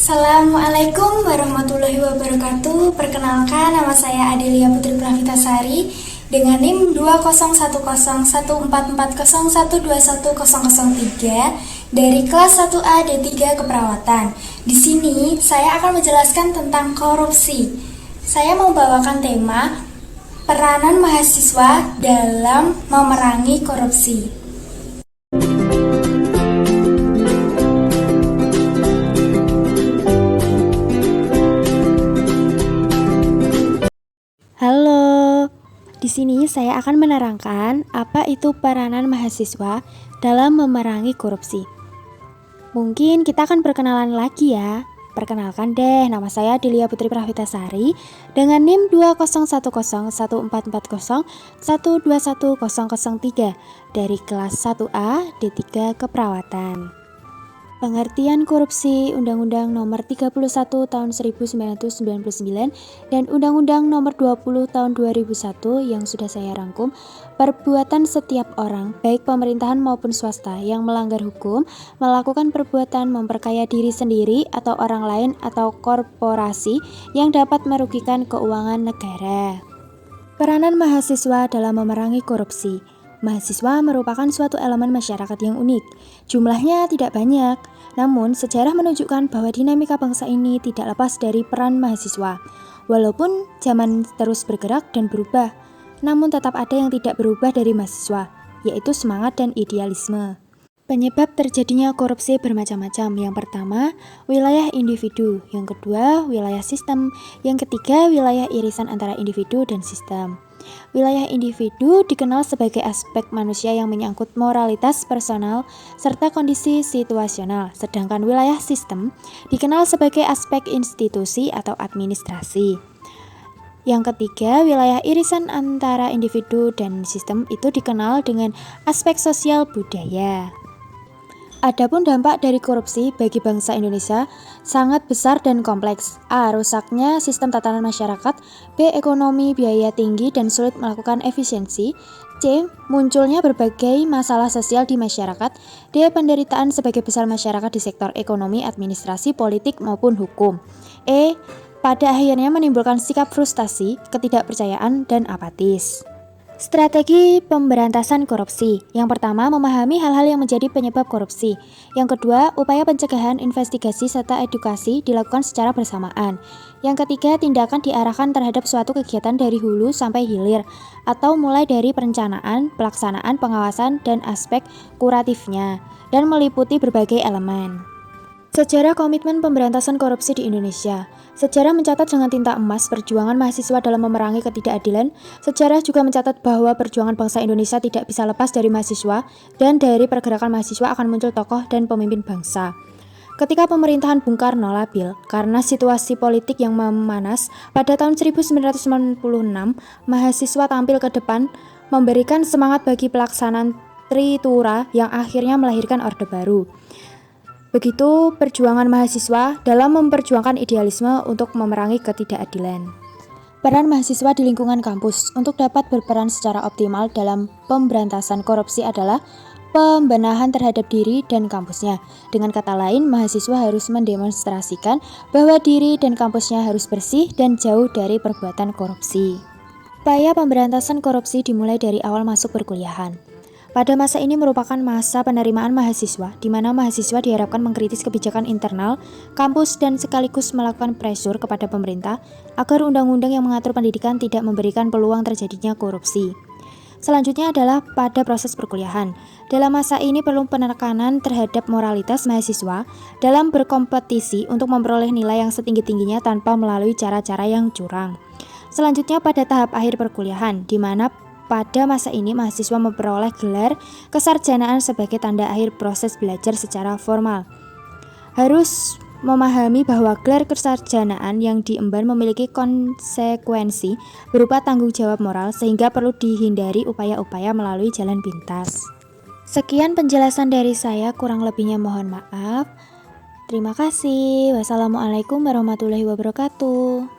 Assalamualaikum warahmatullahi wabarakatuh. Perkenalkan, nama saya Adelia Putri Pravitasari dengan NIM 2010144012103 dari kelas 1A D3 Keperawatan. Di sini saya akan menjelaskan tentang korupsi. Saya membawakan tema peranan mahasiswa dalam memerangi korupsi. Halo, di sini saya akan menerangkan apa itu peranan mahasiswa dalam memerangi korupsi. Mungkin kita akan perkenalan lagi ya. Perkenalkan deh, nama saya Adelia Putri Pravitasari dengan NIM 2011440121003 dari kelas 1A D3 Keperawatan. Pengertian korupsi Undang-Undang Nomor 31 Tahun 1999 dan Undang-Undang Nomor 20 Tahun 2001 yang sudah saya rangkum, perbuatan setiap orang, baik pemerintahan maupun swasta yang melanggar hukum, melakukan perbuatan memperkaya diri sendiri atau orang lain atau korporasi yang dapat merugikan keuangan negara. Peranan mahasiswa dalam memerangi korupsi. Mahasiswa merupakan suatu elemen masyarakat yang unik. Jumlahnya tidak banyak, namun sejarah menunjukkan bahwa dinamika bangsa ini tidak lepas dari peran mahasiswa. Walaupun zaman terus bergerak dan berubah, namun tetap ada yang tidak berubah dari mahasiswa, yaitu semangat dan idealisme. Penyebab terjadinya korupsi bermacam-macam. Yang pertama, wilayah individu. Yang kedua, wilayah sistem. Yang ketiga, wilayah irisan antara individu dan sistem. Wilayah individu dikenal sebagai aspek manusia yang menyangkut moralitas personal serta kondisi situasional, sedangkan wilayah sistem dikenal sebagai aspek institusi atau administrasi. Yang ketiga, wilayah irisan antara individu dan sistem itu dikenal dengan aspek sosial budaya. Adapun dampak dari korupsi bagi bangsa Indonesia sangat besar dan kompleks. A. Rusaknya sistem tatanan masyarakat. B. Ekonomi biaya tinggi dan sulit melakukan efisiensi. C. Munculnya berbagai masalah sosial di masyarakat. D. Penderitaan sebagai besar masyarakat di sektor ekonomi, administrasi, politik maupun hukum. E. Pada akhirnya menimbulkan sikap frustasi, ketidakpercayaan, dan apatis. Strategi pemberantasan korupsi. Yang pertama, memahami hal-hal yang menjadi penyebab korupsi. Yang kedua, upaya pencegahan, investigasi, serta edukasi dilakukan secara bersamaan. Yang ketiga, tindakan diarahkan terhadap suatu kegiatan dari hulu sampai hilir, atau mulai dari perencanaan, pelaksanaan, pengawasan, dan aspek kuratifnya, dan meliputi berbagai elemen. Sejarah komitmen pemberantasan korupsi di Indonesia. Sejarah mencatat dengan tinta emas perjuangan mahasiswa dalam memerangi ketidakadilan. Sejarah juga mencatat bahwa perjuangan bangsa Indonesia tidak bisa lepas dari mahasiswa, dan dari pergerakan mahasiswa akan muncul tokoh dan pemimpin bangsa. Ketika pemerintahan Bung Karno labil karena situasi politik yang memanas, pada tahun 1996, mahasiswa tampil ke depan memberikan semangat bagi pelaksanaan Tritura yang akhirnya melahirkan Orde Baru. Begitu perjuangan mahasiswa dalam memperjuangkan idealisme untuk memerangi ketidakadilan. Peran mahasiswa di lingkungan kampus untuk dapat berperan secara optimal dalam pemberantasan korupsi adalah pembenahan terhadap diri dan kampusnya. Dengan kata lain, mahasiswa harus mendemonstrasikan bahwa diri dan kampusnya harus bersih dan jauh dari perbuatan korupsi. Upaya pemberantasan korupsi dimulai dari awal masuk perkuliahan. Pada masa ini merupakan masa penerimaan mahasiswa, di mana mahasiswa diharapkan mengkritis kebijakan internal kampus dan sekaligus melakukan pressure kepada pemerintah agar undang-undang yang mengatur pendidikan tidak memberikan peluang terjadinya korupsi. Selanjutnya adalah pada proses perkuliahan. Dalam masa ini perlu penekanan terhadap moralitas mahasiswa dalam berkompetisi untuk memperoleh nilai yang setinggi-tingginya tanpa melalui cara-cara yang curang. Selanjutnya pada tahap akhir perkuliahan, di mana pada masa ini mahasiswa memperoleh gelar kesarjanaan sebagai tanda akhir proses belajar secara formal. Harus memahami bahwa gelar kesarjanaan yang diemban memiliki konsekuensi berupa tanggung jawab moral, sehingga perlu dihindari upaya-upaya melalui jalan pintas. Sekian penjelasan dari saya, kurang lebihnya mohon maaf. Terima kasih. Wassalamualaikum warahmatullahi wabarakatuh.